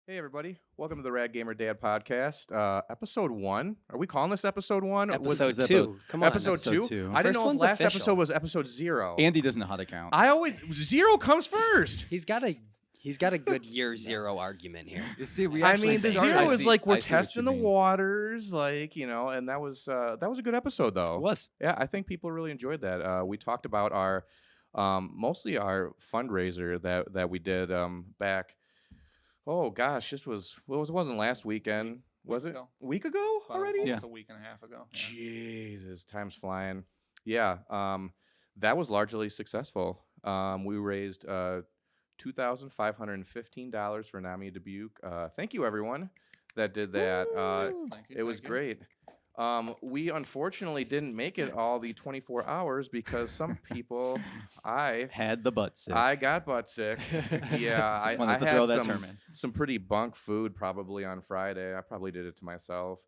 Hey everybody, welcome to the Rad Gamer Dad podcast, episode 1. Are we calling this episode 1? Episode This is two. Come on. Episode episode 2? two. I didn't First know if one's last official. episode was episode 0. Andy doesn't know how to count. I always 0 comes first. He's got a good year zero argument here. You see, we I actually mean, the started- 0 I is see- like we're I see what testing you the mean. waters, and that was a good episode though. It was. Yeah, I think people really enjoyed that. We talked about our mostly our fundraiser that we did back. Oh gosh, it wasn't last weekend, was it? ago. A week ago About already? almost a week and a half ago. Yeah. Jesus, time's flying. Yeah, that was largely successful. We raised $2,515 for NAMI Dubuque. Thank you, everyone that did that. Thank you, It was thank you. great. We unfortunately didn't make it all the 24 hours because some people, Had the butt sick. I got butt sick. Yeah, Just wanted I to had throw that term in. some pretty bunk food probably on Friday. I probably did it to myself.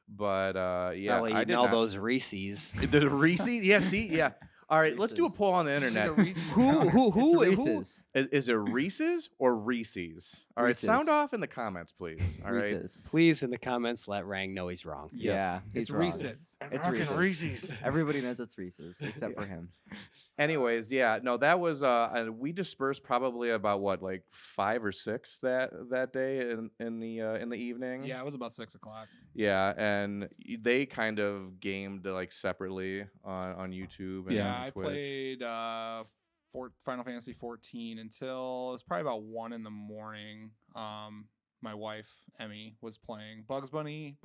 But yeah, Probably I eating did all not. those Reese's. The Reese's? Yeah, see? Yeah. All right, let's do a Reese's. poll on the internet. a Reese's Who counter. who It's who Reese's. is it Reese's or Reese's? All right, sound Reese's. off in the comments, please. All right. Reese's. Please, in the comments, let Rang know he's wrong. Yeah, Yes. he's It's wrong. Reese's. It's Rockin' Reese's. Reese's. Everybody knows it's Reese's except for him. Anyways, yeah, no, that was and we dispersed probably about what, like 5 or 6 that day in the evening. Yeah, it was about 6 o'clock. Yeah, and they kind of gamed like separately on YouTube and Yeah, on I Twitch. played Final Fantasy 14 until it was probably about 1 in the morning. My wife Emmy was playing Bugs Bunny's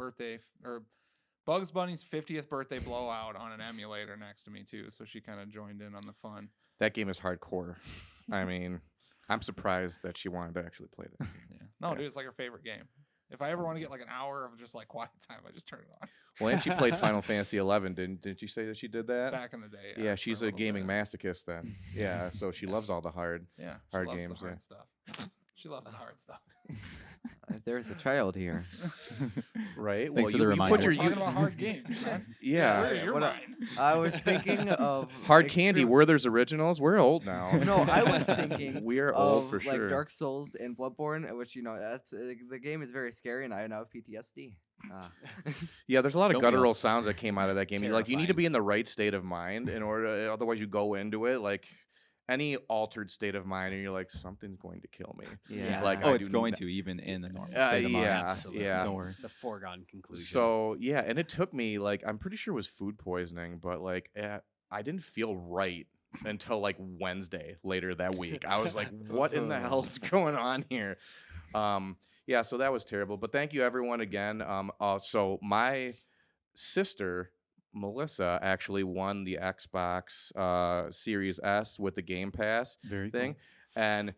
50th birthday blowout on an emulator next to me too, so she kind of joined in on the fun. That game is hardcore. I mean, I'm surprised that she wanted to actually play that. Yeah, no, Yeah. dude, it's like her favorite game. If I ever want to get like an hour of just like quiet time, I just turn it on. Well, and she played Final Fantasy 11. Didn't you say that she did that? Back in the day. Yeah, for she's a little gaming bit. masochist then. Yeah, so she loves all the hard. Yeah, hard she loves games, the yeah. hard stuff. She loves the hard stuff. There's a child here. Right? Thanks for the you reminder. put We're your talking about hard games, man. yeah. Where's your what I- mind? I was thinking of Hard candy. extreme- Werther's originals. We're old now. No, I was thinking we are of old for like sure. Dark Souls and Bloodborne, which that's the game is very scary, and I now have PTSD. Yeah, there's a lot of Don't we all? guttural sounds that came out of that game. Like you need to Terrifying. be in the right state of mind in order. Otherwise, you go into it like any altered state of mind, and you're like, something's going to kill me. Yeah. Like Oh, I it's do going not- to even in the normal Uh, state of mind. yeah, Absolutely. yeah. Don't worry. It's a foregone conclusion. So yeah, and it took me like I'm pretty sure it was food poisoning, but like I didn't feel right until like Wednesday later that week. I was like, what in the hell's going on here? Yeah, so that was terrible. But thank you everyone again. So my sister Melissa actually won the Xbox Series S with the Game Pass Very thing, and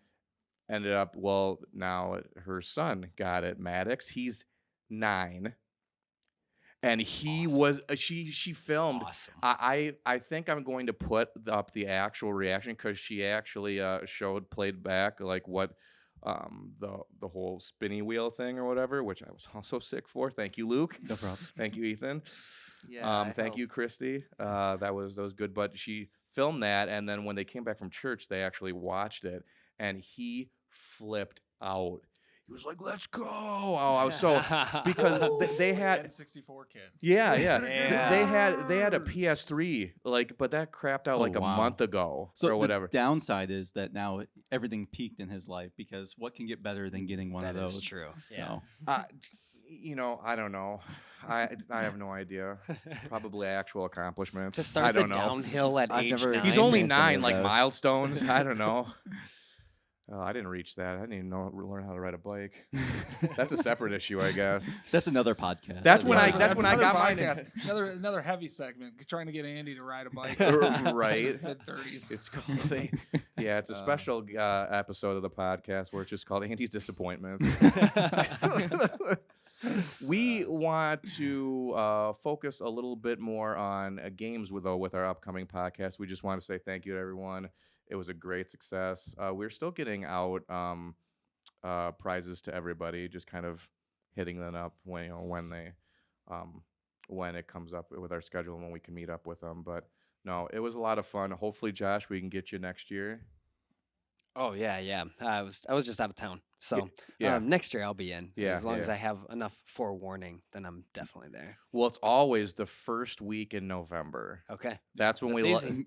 ended up now her son got it. Maddox, he's 9. And he Awesome. was she filmed. Awesome. I think I'm going to put up the actual reaction because she actually played back like what the whole spinny wheel thing or whatever, which I was also sick for. Thank you, Luke. No problem. Thank you, Ethan. Yeah. I Thank you, helped. Christy. That was good. But she filmed that, and then when they came back from church, they actually watched it, and he flipped out. He was like, "Let's go!" Oh, I was so because they had N64 kid. yeah. They had a Yeah. PS3 but that crapped out Oh, like a wow. month ago So or the whatever. downside is that now everything peaked in his life because what can get better than getting one That of is those? true. you Yeah. know? I don't know. I have no idea. Probably actual accomplishments. To I start the don't know. downhill at I've age never 9. He's only experienced any 9, of like those. milestones. I don't know. Oh, I didn't reach that. I didn't even learn how to ride a bike. That's a separate issue, I guess. That's another podcast. That's when I- Another- that's when I another got mine. podcast. Another heavy segment, trying to get Andy to ride a bike. Right. Mid-30s. It's called it's a special episode of the podcast where it's just called Andy's Disappointments. We want to focus a little bit more on games with our upcoming podcast. We just want to say thank you to everyone. It was a great success. We're still getting out prizes to everybody, just kind of hitting them up when it comes up with our schedule and when we can meet up with them. But no, it was a lot of fun. Hopefully, Josh, we can get you next year. Oh yeah, yeah. I was just out of town, so Yeah. next year I'll be in. Yeah, As long as yeah. I have enough forewarning, then I'm definitely there. Well, it's always the first week in November. Okay. That's when That's we. easy.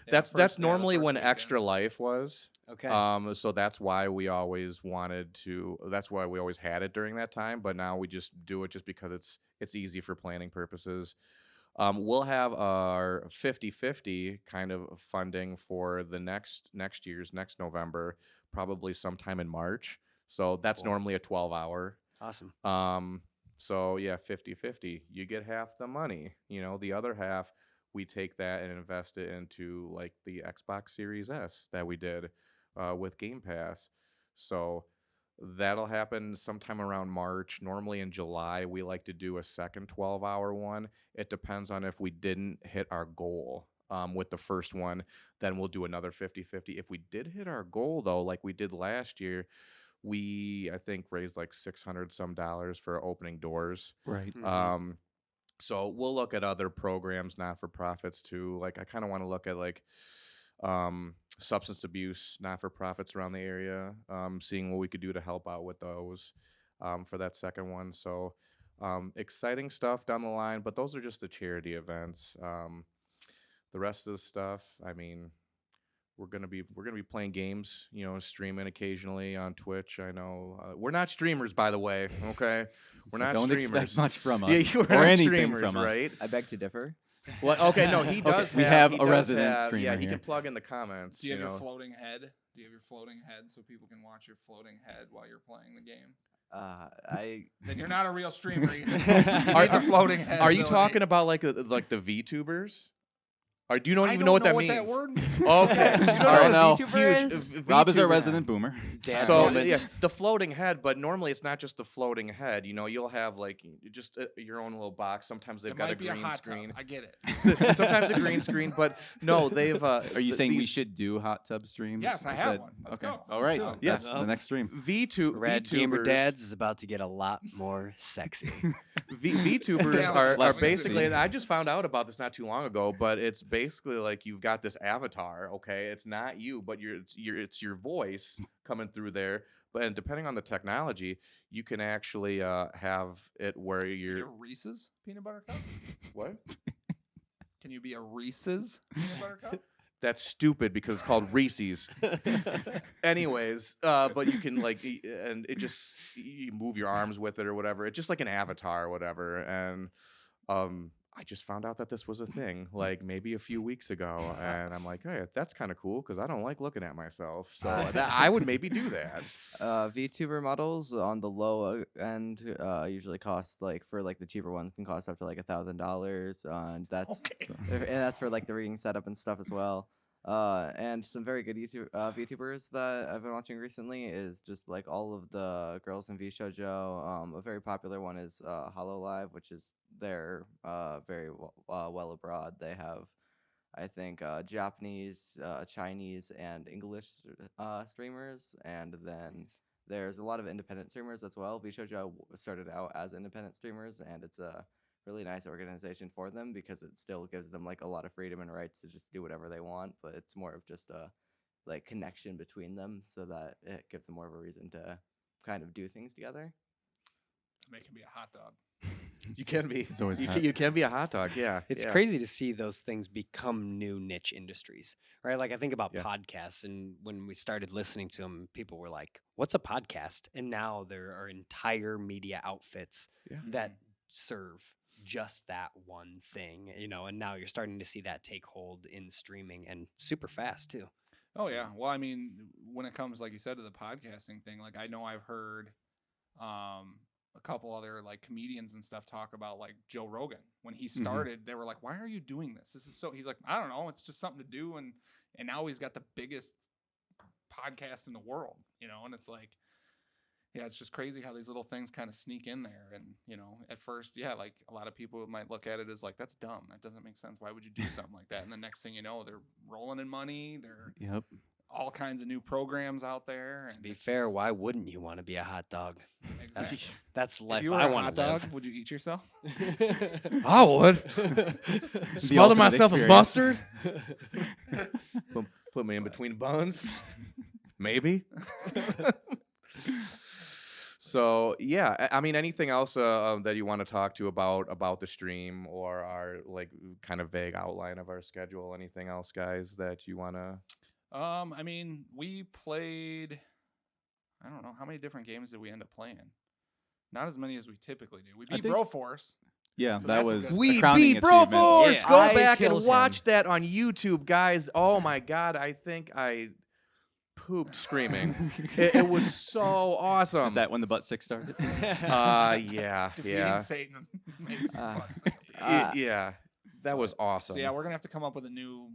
Yeah, That's the normally first when weekend. Extra Life was. Okay. So that's why we always wanted to. That's why we always had it during that time. But now we just do it just because it's easy for planning purposes. We'll have our 50-50 kind of funding for the next year's next November, probably sometime in March. So that's Cool. normally a 12-hour. Awesome. So yeah, 50-50. You get half the money. The other half we take that and invest it into like the Xbox Series S that we did with Game Pass. So that'll happen sometime around March. Normally in July, we like to do a second 12-hour one. It depends on if we didn't hit our goal with the first one, then we'll do another 50-50. If we did hit our goal, though, like we did last year, we, I think, raised like 600 some dollars for opening doors. Right. Mhm. So we'll look at other programs, not for profits too. Like I kind of want to look at like substance abuse not for profits around the area, seeing what we could do to help out with those for that second one. So exciting stuff down the line, but those are just the charity events. The rest of the stuff, I mean, we're gonna be playing games, streaming occasionally on Twitch. I know we're not streamers, by the way. Okay, we're So not don't streamers. expect much from us. Yeah, you were or not anything streamers, from us. right? I beg to differ. Well, okay, no, he Okay, does. we have, have he a does resident have- streamer Yeah, he here. can plug in the comments. Do you have your know. floating head? Do you have your floating head so people can watch your floating head while you're playing the game? Then you're not a real streamer. You need the floating head. Are you ability. talking about like the VTubers? Or do you don't I even don't know what know that what means? that word means. Okay, You don't All right, know what now, a VTuber huge. is? Rob is our VTuber. resident boomer. Dad So moments. yeah, the floating head, but normally it's not just the floating head. You'll have like just your own little box. Sometimes they've It got might a be a green hot screen. tub. I get it. Sometimes a green screen, but no, they've. Are you saying we these should do hot tub streams? Yes, I Is have that- one. Let's okay. go. All Let's right. do it. Yeah. That's the next stream. Rad Gamer VTubers? Dads is about to get a lot more sexy. VTubers Yeah, are less basically, sexy. and I just found out about this not too long ago, but it's basically like you've got this avatar, okay? It's not you, but it's your voice coming through there. But and depending on the technology, you can actually have it where Can you be you're a Reese's peanut butter cup? what? Can you be a Reese's peanut butter cup? That's stupid because it's called Reese's. Anyways, but you can like, and it just you move your arms with it or whatever. It's just like an avatar or whatever. And I just found out that this was a thing like maybe a few weeks ago, and I'm like, hey, that's kind of cool because I don't like looking at myself, so I would maybe do that. VTuber models on the low end usually cost for the cheaper ones can cost up to like $1,000, and that's Okay. and that's for like the rigging setup and stuff as well. And some very good VTubers that I've been watching recently is just like all of the girls in VShojo. A very popular one is Hololive, which is they're very well abroad. They have, I think, Japanese, Chinese, and English streamers, and then there's a lot of independent streamers as well. VShojo started out as independent streamers, and it's a really nice organization for them because it still gives them like a lot of freedom and rights to just do whatever they want, but it's more of just a connection between them, so that it gives them more of a reason to kind of do things together. Make him be a hot dog. You can be. It's always You hot. can, you can be a hot dog. Yeah. It's yeah. crazy to see those things become new niche industries, right? Like I think about Yeah. podcasts, and when we started listening to them, people were like, "What's a podcast?" And now there are entire media outfits Yeah. that serve just that one thing, and now you're starting to see that take hold in streaming and super fast too. Oh yeah. Well, I mean, when it comes, like you said, to the podcasting thing, like I know I've heard a couple other like comedians and stuff talk about like Joe Rogan. When he started, they were like, "Why are you doing this? This is so." He's like, "I don't know. It's just something to do." And now he's got the biggest podcast in the world, and it's like, yeah, it's just crazy how these little things kind of sneak in there. And, at first, yeah, like a lot of people might look at it as like, that's dumb. That doesn't make sense. Why would you do something like that? And the next thing you know, they're rolling in money. They're Yep. all kinds of new programs out there. To and be it's fair, just- why wouldn't you want to be a hot dog? exactly. That's If life you were I a want hot to live. dog, would you eat yourself? I would. The Smother ultimate myself in experience. mustard. Put me in between buns. Maybe. So yeah, I mean, anything else that you want to talk to about the stream or our like kind of vague outline of our schedule? Anything else, guys, that you want to? I mean, we played. I don't know how many different games did we end up playing. Not as many as we typically do. We I beat think- Broforce. Yeah, So that that's a was good a We crowning beat Bro achievement. Force. Yeah. Go I back and killed watch him. that on YouTube, guys. Oh my god, I think I pooped screaming. It was so awesome. Is that when the butt stick started? Yeah, Defeating yeah, Satan makes Uh, butts. yeah. That was But- awesome. So yeah, we're gonna have to come up with a new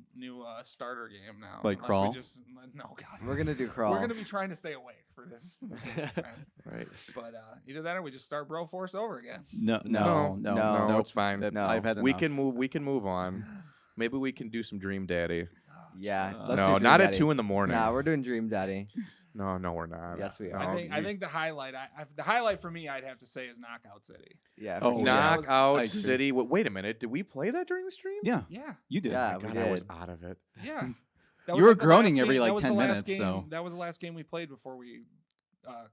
starter game now. Like unless Crawl? We just no god. We're gonna do Crawl. We're gonna be trying to stay awake for this. Right. But either that or we just start Broforce over again. No, No, no, it's fine. That- No. I've had We enough. can move. We can move on. Maybe we can do some Dream Daddy. Yeah. Uh, let's do No, Dream not at Daddy. 2 in the morning. Nah, we're doing Dream Daddy. No, we're not. Yes, we No, are. I think the highlight. The highlight for me, I'd have to say, is Knockout City. Yeah. Oh, for sure. yeah. I Knockout agree. City. Wait a minute. Did we play that during the stream? Yeah, Yeah, you did. Yeah. Oh my we God, I was did. out of it. yeah. That You was were like the groaning last every, game- like, that was 10 the last minutes, game- so- that was the last game we played before we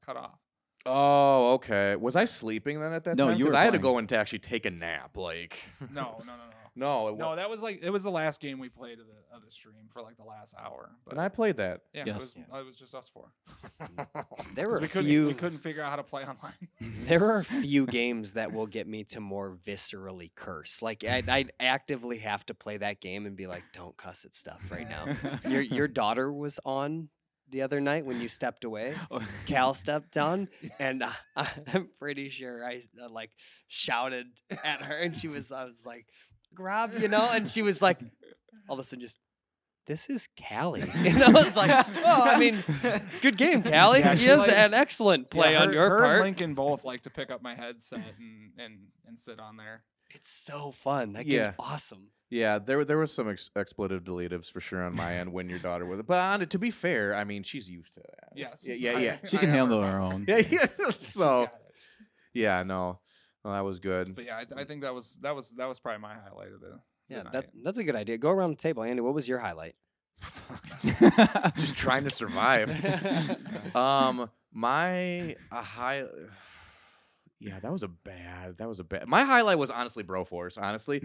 cut off. Oh, okay. Was I sleeping then at that No, time? you 'Cause were I had to playing. go and to actually take a nap. Like, No. no, No, that was like it was the last game we played of the stream for like the last hour. But and I played that. yeah, Yes. it was just us four. There 'Cause were we a couldn't few. we couldn't figure out how to play online. There are a few games that will get me to more viscerally curse. Like I'd actively have to play that game and be like, "Don't cuss at stuff right now." Your daughter was on the other night when you stepped away. Cal stepped on, and I'm pretty sure I like shouted at her, and I was like, "Grab," and she was like, all of a sudden just. This is Callie. And I was like, oh, I mean, good game, Callie. Yeah, she Yes, like- an excellent play Yeah, on your her part. and Lincoln both like to pick up my headset and sit on there. It's so fun. That Yeah. game's awesome. Yeah, there was some expletive deletives for sure on my end when your daughter was. But to be fair, I mean, she's used to that. Yes. Yeah. She can I have handle her her phone. own. Yeah. She's So got it. yeah, no, well, that was good. But yeah, I think that was probably my highlight of the Yeah, night. that's a good idea. Go around the table. Andy, what was your highlight? Just trying to survive. My high. Yeah, that was a bad. My highlight was honestly Broforce. Honestly,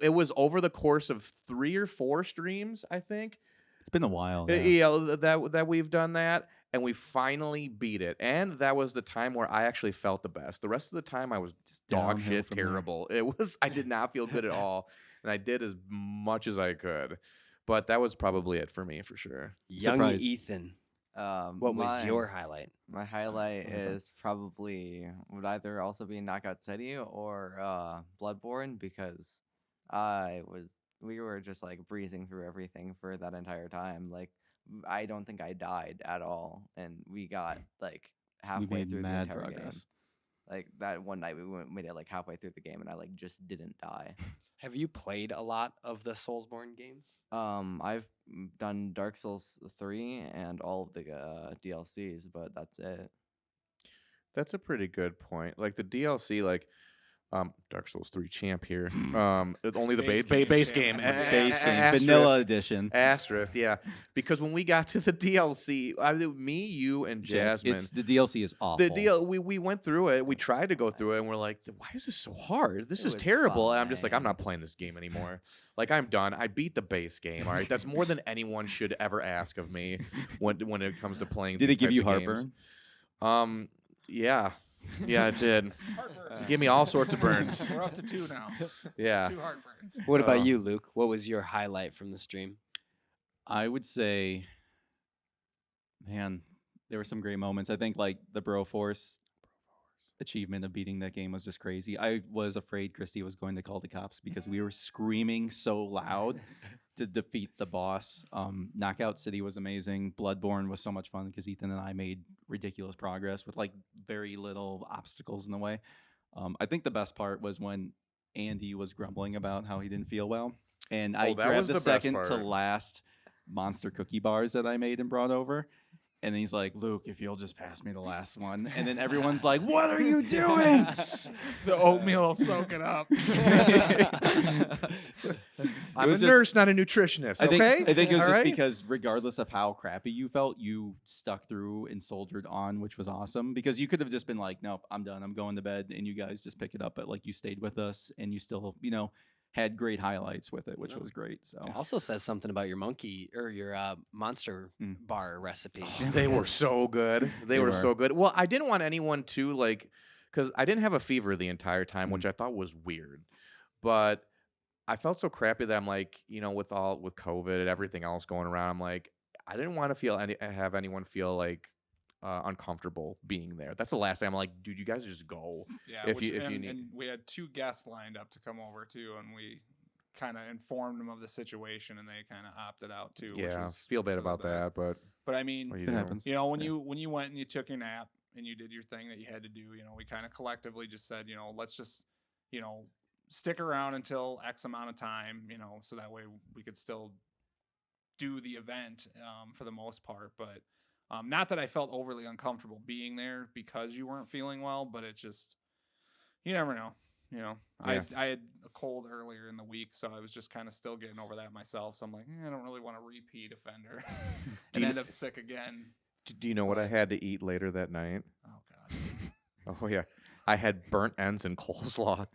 it was over the course of 3 or 4 streams, I think. It's been a while. Yeah, Yeah. that we've done that, and we finally beat it. And that was the time where I actually felt the best. The rest of the time, I was just dog downhill shit from there. terrible. I did not feel good at all, and I did as much as I could. But that was probably it for me, for sure. Young Surprise. Ethan. What What was your highlight? My highlight What about- is probably would either also be Knockout City or Bloodborne because we were just like breezing through everything for that entire time. Like I don't think I died at all, and we got like We halfway made through the mad entire progress. game. Like that one night made it like halfway through the game, and I like just didn't die. Have you played a lot of the Soulsborne games? I've done Dark Souls 3 and all of the DLCs, but that's it. That's a pretty good point. Like the DLC, like Dark Souls 3 champ here. Only the Base base game game. champ. Base game, Asterisk. vanilla edition. Asterisk, yeah. Because when we got to the DLC, me, you, and Jasmine. It's the DLC is awful. We went through it. We tried to go through it, and we're like, "Why is this so hard? This It is was terrible." And I'm just like, "I'm fine. not playing this game anymore. Like, I'm done. I beat the base game. All right, that's more than anyone should ever ask of me when it comes to playing." Did these it give types you of games. heartburn? Yeah, it did. Heartburn. Give me all sorts of burns. We're up to 2 now. Yeah. 2 heartburns. What about Oh. you, Luke? What was your highlight from the stream? I would say, man, there were some great moments. I think like the Broforce achievement of beating that game was just crazy. I was afraid Christy was going to call the cops because we were screaming so loud to defeat the boss. Knockout City was amazing. Bloodborne was so much fun because Ethan and I made ridiculous progress with like very little obstacles in the way. I think the best part was when Andy was grumbling about how he didn't feel well, and I Oh, that grabbed was the the best second to part. last monster cookie bars that I made and brought over. And then he's like, Luke, if you'll just pass me the last one. And then everyone's like, what are you doing? The oatmeal will soak it up. I'm a was just- nurse, not a nutritionist. I think Okay, I think it was All just right? because regardless of how crappy you felt, you stuck through and soldiered on, which was awesome. Because you could have just been like, nope, I'm done, I'm going to bed, and you guys just pick it up. But like you stayed with us, and you still, had great highlights with it, which No. was great. So It also says something about your monkey or your monster Mm. bar recipe. They were because- so good. They were so good. Well, I didn't want anyone to because I didn't have a fever the entire time, which I thought was weird. But I felt so crappy that I'm like, with COVID and everything else going around, I'm like, I didn't want to have anyone feel like uncomfortable being there. That's the last thing. I'm like, dude, you guys just go. Yeah, If you need- and we had 2 guests lined up to come over too, and we kind of informed them of the situation, and they kind of opted out too. Which Yeah, was feel bad for the about that, best. but But I mean, what do it you do? happens. when Yeah. you went and you took your nap and you did your thing that you had to do, we kind of collectively just said, let's just, stick around until X amount of time, so that way we could still do the event for the most part. But not that I felt overly uncomfortable being there because you weren't feeling well, but it's just, you never know. Yeah. I had a cold earlier in the week, so I was just kind of still getting over that myself. So I'm like, I don't really want to repeat offender and you- end up sick again. Do you know what I had to eat later that night? Oh God. Oh yeah, I had burnt ends and coleslaw.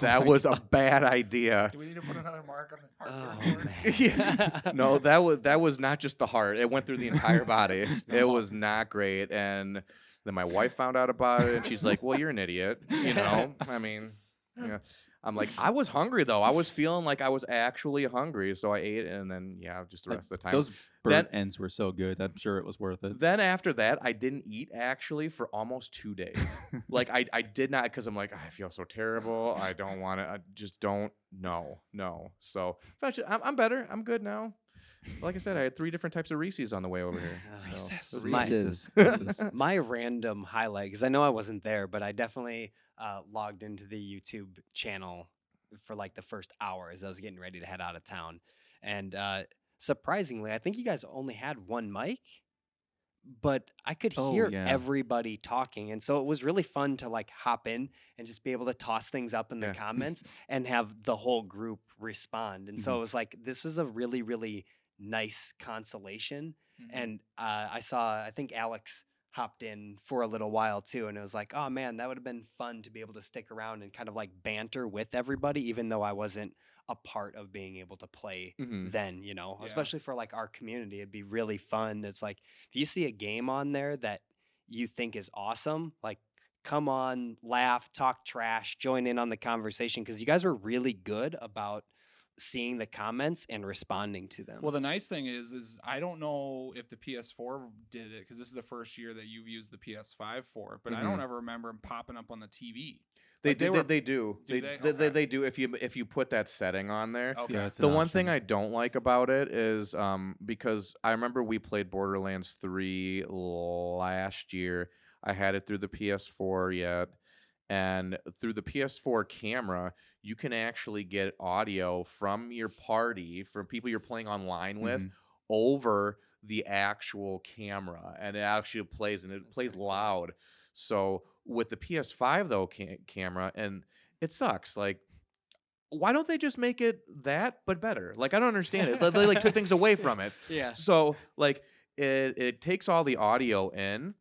That was a bad idea. Do we need to put another mark on the heart Oh, report? man. Yeah. No, that was not just the heart. It went through the entire body. No. It was not great. And then my wife found out about it, and she's like, "Well, you're an idiot." I mean, yeah. I'm like, I was hungry though. I was feeling like I was actually hungry, so I ate, and then just the rest of the time. Those Then- burnt ends were so good. I'm sure it was worth it. Then after that, I didn't eat actually for almost 2 days. Like I did not, because I'm like, I feel so terrible. I don't want to. I just don't. No. So I'm better. I'm good now. Like I said, I had 3 different types of Reese's on the way over here. so it was My- nice. Reese's. My random highlight, because I know I wasn't there, but I definitely logged into the YouTube channel for like the first hour as I was getting ready to head out of town. And surprisingly, I think you guys only had 1 mic, but I could Oh, hear yeah. everybody talking. And so it was really fun to like hop in and just be able to toss things up in the Yeah. comments and have the whole group respond. And so it was like, this was a really, really nice consolation. And I think Alex hopped in for a little while too. And it was like, oh man, that would have been fun to be able to stick around and kind of like banter with everybody, even though I wasn't a part of being able to play Mhm. then, Yeah. especially for like our community. It'd be really fun. It's like, if you see a game on there that you think is awesome, like come on, laugh, talk trash, join in on the conversation, because you guys were really good about seeing the comments and responding to them. Well, the nice thing is I don't know if the PS4 did it, because this is the first year that you've used the PS5 for it, but I don't Mhm. ever remember them popping up on the TV. They Like, do. were- They do. Do They they? Okay. they do. If you put that setting on there. Okay. Yeah, it's The an one thing option. I don't like about it is because I remember we played Borderlands 3 last year. I had it through the PS4 yet, and through the PS4 camera, you can actually get audio from your party, from people you're playing online with, Mhm. over the actual camera, and it actually plays, and it plays loud. So with the PS5 though camera, and it sucks. Like, why don't they just make it that but better? Like, I don't understand it. They like took things away from it. yeah. So like it takes all the audio in,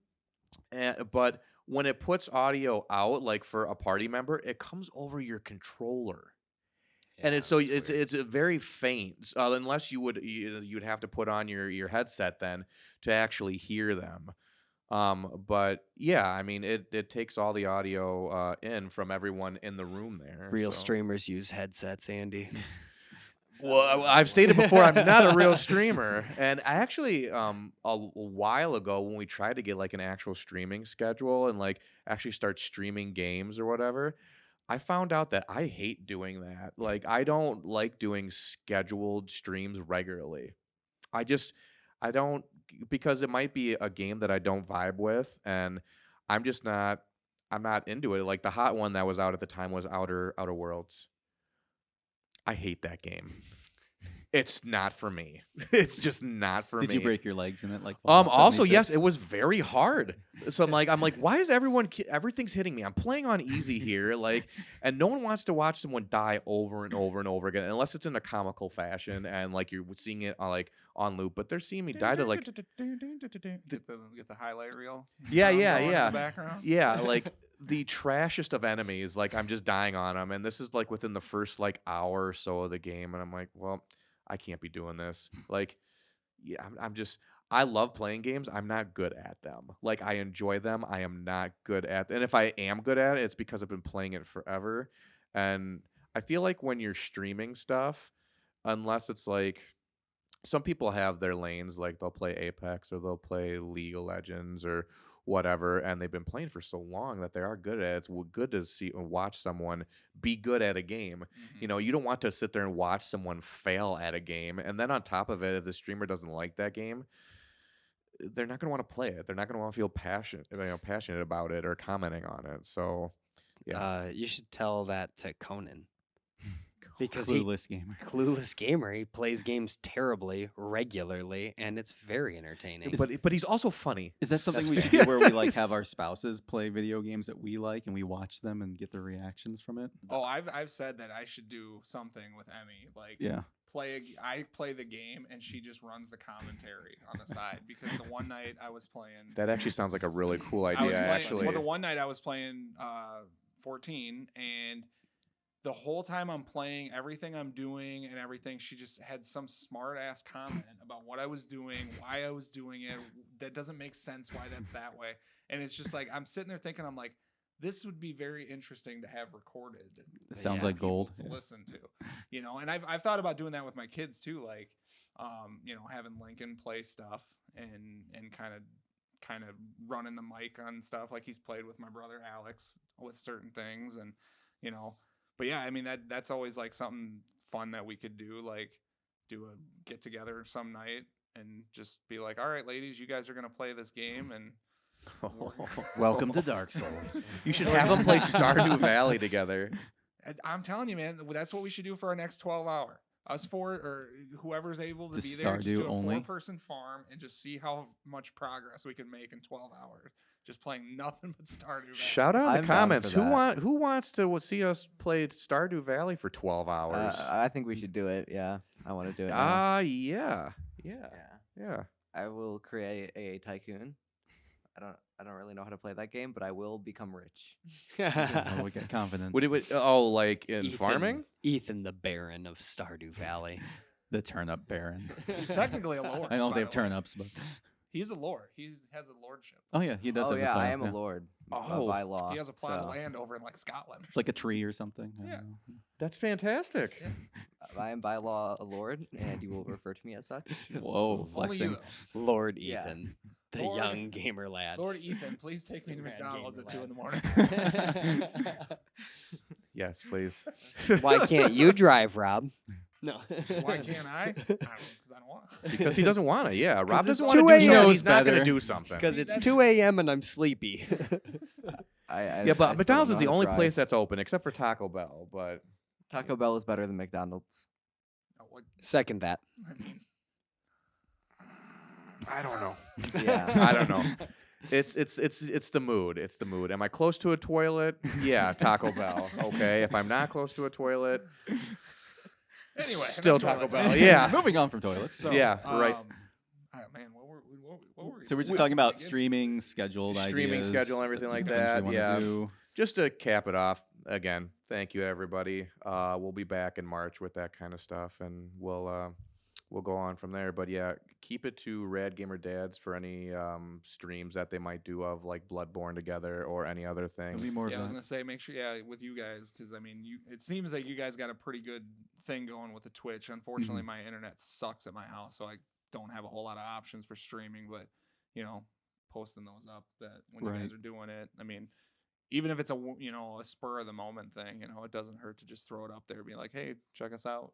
but when it puts audio out, like for a party member, it comes over your controller. And it's so it's a very faint, unless you'd have to put on your headset then to actually hear them. But yeah, I mean it takes all the audio in from everyone in the room there. Real so. streamers use headsets, Andy. Well, I've stated before I'm not a real streamer, and I actually a while ago when we tried to get like an actual streaming schedule and like actually start streaming games or whatever, I found out that I hate doing that. Like, I don't like doing scheduled streams regularly. I don't, because it might be a game that I don't vibe with, and I'm just not I'm not into it. Like the hot one that was out at the time was Outer Worlds. I hate that game. It's not for me. It's just not for me. Did you break your legs in it like Fallout Also, yes, 76? it was very hard. So I'm like, why is everything's hitting me? I'm playing on easy here, like, and no one wants to watch someone die over and over and over again, unless it's in a comical fashion and like you're seeing it like on loop. But they're seeing me die to like, get the highlight reel. yeah, sound yeah, going in yeah, the background. yeah, like the trashest of enemies. Like I'm just dying on them, and this is like within the first like hour or so of the game, and I'm like, well, I can't be doing this. Like, yeah, I'm just. I love playing games. I'm not good at them. Like I enjoy them. I am not good at. And if I am good at it, it's because I've been playing it forever. And I feel like when you're streaming stuff, unless it's like some people have their lanes, like they'll play Apex or they'll play League of Legends or whatever, and they've been playing for so long that they are good at it. It's good to see and watch someone be good at a game. You know, you don't want to sit there and watch someone fail at a game, and then on top of it, if the streamer doesn't like that game, they're not going to want to play it. They're not going to want to feel passionate about it or commenting on it. So, yeah. You should tell that to Conan. Because he Clueless gamer. clueless gamer. He plays games terribly, regularly, and it's very entertaining. But he's also funny. Is that something That's we should fair. do where we like have our spouses play video games that we like and we watch them and get their reactions from it? Oh, I've said that I should do something with Emmy, like Yeah. I play the game and she just runs the commentary on the side, because the one night I was playing, That actually sounds like a really cool I was idea, playing, actually. well, the one night I was playing 14, and the whole time I'm playing, everything I'm doing and everything, she just had some smart ass comment about what I was doing, why I was doing it. That doesn't make sense why that's that way. And it's just like, I'm sitting there thinking, I'm like, this would be very interesting to have recorded. It sounds for like people gold. to Yeah. listen to, you know. And I've thought about doing that with my kids too, like, you know, having Lincoln play stuff and kind of running the mic on stuff, like he's played with my brother Alex with certain things, and you know. But yeah, I mean that's always like something fun that we could do, like do a get together some night and just be like, all right, ladies, you guys are gonna play this game, and Welcome to Dark Souls. You should have them play Stardew Valley together. I'm telling you, man, that's what we should do for our next 12 hour. Us four, or whoever's able to Just be there, just Stardew do a only? 4-person farm and just see how much progress we can make in 12 hours. Just playing nothing but Stardew Valley. Shout out in I'm the down comments. for that. Who wants to see us play Stardew Valley for 12 hours? I think we should do it. Yeah, I want to do it now. Yeah. Yeah. Yeah. I will create a tycoon. I don't really know how to play that game, but I will become rich. Oh, we get confidence. Like in farming? Ethan the Baron of Stardew Valley. The turnip baron. He's technically a lord. I don't know if by they have the way. turnips, but He's a lord. He has a lordship. oh yeah, he does. Oh have a yeah, I style, am a lord Oh, by law. He has a plot of so land over in like Scotland. It's like a tree or something. I don't Yeah. know. That's fantastic. I am by law a lord, and you will refer to me as such. Whoa, Only flexing. you, Lord Yeah. Ethan, the Lord- young gamer lad. Lord Ethan, please take me to Mad McDonald's at 2 gamer in the lad. morning. Yes, please. Why can't you drive, Rob? No. Why can't I? I don't know, because I don't want. Because he doesn't want to. Yeah, Rob it's doesn't want to 2 do a.m. something. Knows He's not going to better. do something. Because See, it's that's- 2 a.m. and I'm sleepy. I Yeah, but still McDonald's don't is the know how to only drive. place that's open except for Taco Bell. But Taco Bell is better than McDonald's. Oh, what, Second that. I mean, I don't know. Yeah. I don't know. It's the mood. It's the mood. Am I close to a toilet? Yeah, Taco Bell. Okay. If I'm not close to a toilet, anyway, still enough Taco toilets. Bell. Yeah. Moving on from toilets. So, Yeah, right. Man, what were we? So we're just we- talking about again? streaming scheduled Streaming ideas, schedule and everything like things that, we wanna yeah. do. Just to cap it off, again, thank you everybody. We'll be back in March with that kind of stuff, and we'll go on from there. But yeah, keep it to Rad Gamer Dads for any streams that they might do of like Bloodborne together or any other There'll be thing. more Yeah, I was of gonna that. say, make sure, with you guys, because I mean, it seems like you guys got a pretty good thing going with the Twitch. Unfortunately, my internet sucks at my house, so I don't have a whole lot of options for streaming. But posting those up that when you Right. guys are doing it, I mean, even if it's a spur of the moment thing, it doesn't hurt to just throw it up there, and be like, hey, check us out,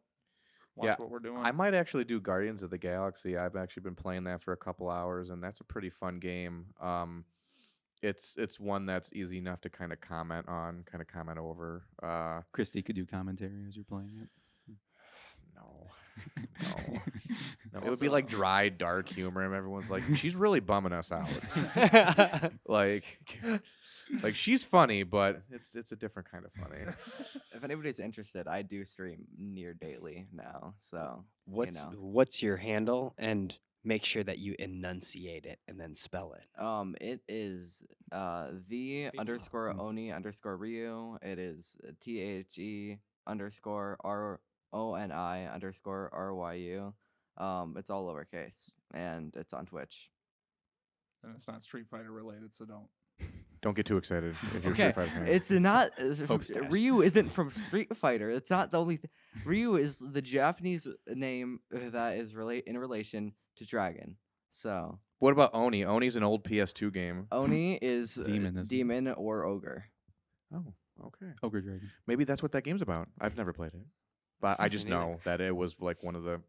watch Yeah, what we're doing. I might actually do Guardians of the Galaxy. I've actually been playing that for a couple hours, and that's a pretty fun game. It's one that's easy enough to kind of comment on, kind of comment over. Christy could do commentary as you're playing it. No, No. No, it would What's be like up? dry, dark humor, and everyone's like, she's really bumming us out. like, like she's funny, but it's a different kind of funny. If anybody's interested, I do stream near daily now, so What's know. what's your handle? And make sure that you enunciate it and then spell it. It is the underscore Oni underscore Ryu. It is THE underscore RONI underscore RYU. It's all lowercase, and it's on Twitch. And it's not Street Fighter related, so don't. Don't get too excited if you're a Okay, Street Fighter fan. it's not. Hope stash. Ryu isn't from Street Fighter. It's not the only. Ryu is the Japanese name that is in relation to dragon. So What about Oni? Oni's an old PS2 game. Oni is Demon, isn't it? demon or ogre. Oh, okay. Ogre Dragon. Maybe that's what that game's about. I've never played it, but I just Me neither. know that it was like one of the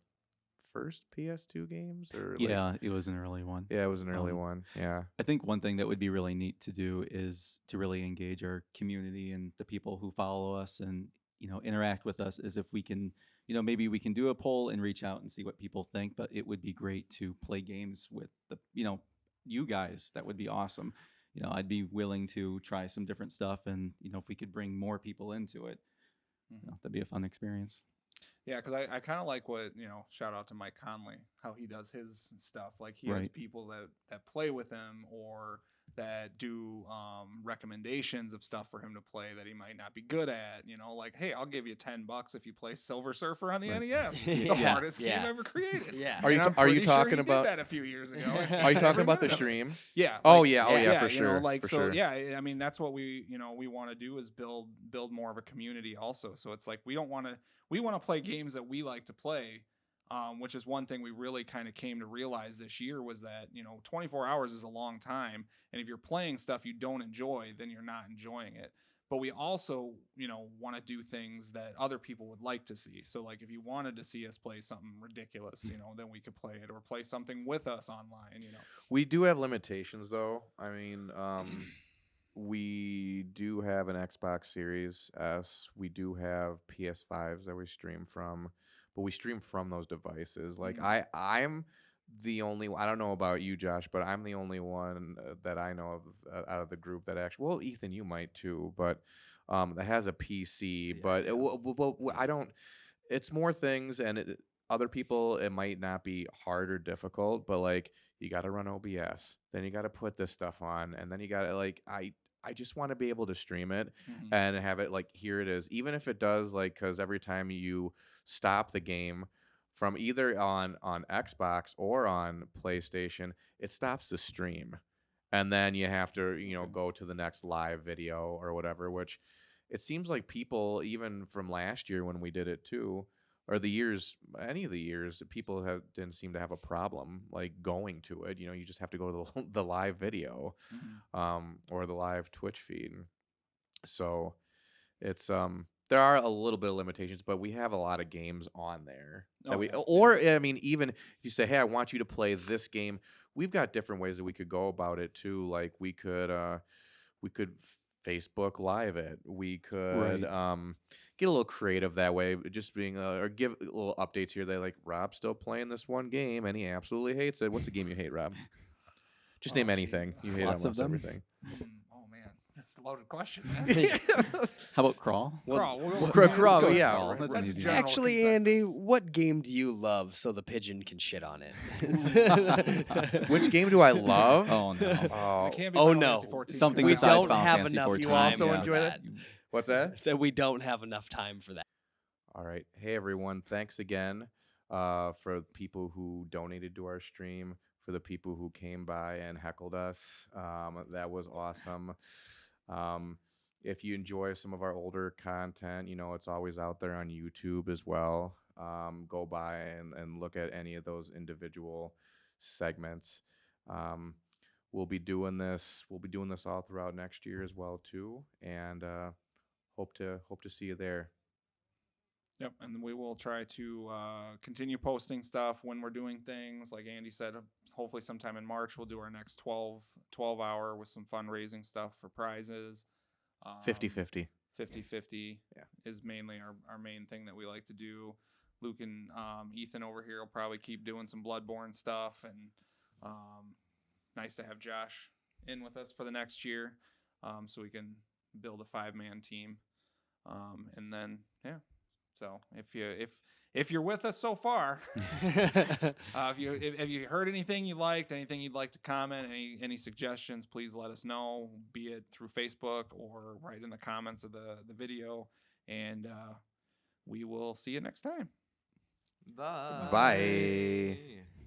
first PS2 games, or like, Yeah, it was an early one. yeah, it was an early Um, one. Yeah. I think one thing that would be really neat to do is to really engage our community and the people who follow us and interact with us. Is if we can, maybe we can do a poll and reach out and see what people think. But it would be great to play games with you guys. That would be awesome. I'd be willing to try some different stuff, and if we could bring more people into it, that'd be a fun experience. Yeah, because I kind of like what, shout out to Mike Conley, how he does his stuff. Like he has Right. people that play with him or that do recommendations of stuff for him to play that he might not be good at. Like, hey, I'll give you $10 if you play Silver Surfer on the Right. NES, the Yeah, hardest game yeah. ever created. Yeah. Are you And I'm are you pretty sure talking he about- did that a few years ago? Are you talking Every about the minute of it. stream? Yeah. Oh like- yeah, oh yeah, for you sure. know, like for so. sure. Yeah, I mean that's what we want to do is build more of a community also. So it's like we want to play games that we like to play, which is one thing we really kind of came to realize this year was that 24 hours is a long time, and if you're playing stuff you don't enjoy, then you're not enjoying it. But we also want to do things that other people would like to see. So like if you wanted to see us play something ridiculous, then we could play it or play something with us online. We do have limitations, though. I mean, we do have an Xbox Series S. We do have PS5s that we stream from, but we stream from those devices. Like I'm the only. I don't know about you, Josh, but I'm the only one that I know of out of the group that actually. Well, Ethan, you might too, but that has a PC. Yeah, But yeah. I don't. It's more things, and other people it might not be hard or difficult, but like you got to run OBS, then you got to put this stuff on, and then you got to like I just want to be able to stream it and have it like here it is, even if it does like because every time you stop the game from either on Xbox or on PlayStation, it stops the stream, and then you have to go to the next live video or whatever, which it seems like people even from last year when we did it too, or the years, any of the years, people didn't seem to have a problem like going to it. You just have to go to the live video, or the live Twitch feed. So it's there are a little bit of limitations, but we have a lot of games on there that Oh, we yeah, or I mean even if you say, hey, I want you to play this game, we've got different ways that we could go about it too. Like we could Facebook Live it. We could Right. get a little creative that way, just being or give little updates here. They like Rob's still playing this one game and he absolutely hates it. What's a game you hate, Rob? Just name Oh, anything. jeez. You hate Lots of almost them. everything. Oh man, that's a loaded question. Man. How about Crawl? Crawl. We'll Crawl, let's Crawl, go with yeah, Crawl. right, that's That's an easy one. general Actually, Andy, consensus. what game do you love so the pigeon can shit on it? Which game do I love? Oh no. Oh, It can't be Oh, Final no. Fantasy 14. Something we because I besides don't Final have Fantasy enough 14. time. also for enjoy that. what's that? So we don't have enough time for that. All right. Hey, everyone. Thanks again for people who donated to our stream, for the people who came by and heckled us. That was awesome. If you enjoy some of our older content, it's always out there on YouTube as well. Go by and look at any of those individual segments. We'll be doing this. We'll be doing this all throughout next year as well too, and hope to see you there. Yep, and we will try to continue posting stuff when we're doing things. Like Andy said, hopefully sometime in March we'll do our next 12 hour with some fundraising stuff for prizes. 50-50. 50-50 Yeah. is mainly our main thing that we like to do. Luke and Ethan over here will probably keep doing some Bloodborne stuff, and nice to have Josh in with us for the next year, so we can build a 5-man team, and then yeah. So if you're with us so far, if you heard anything you liked, anything you'd like to comment, any suggestions, please let us know, be it through Facebook or right in the comments of the video, and we will see you next time. Bye. Bye.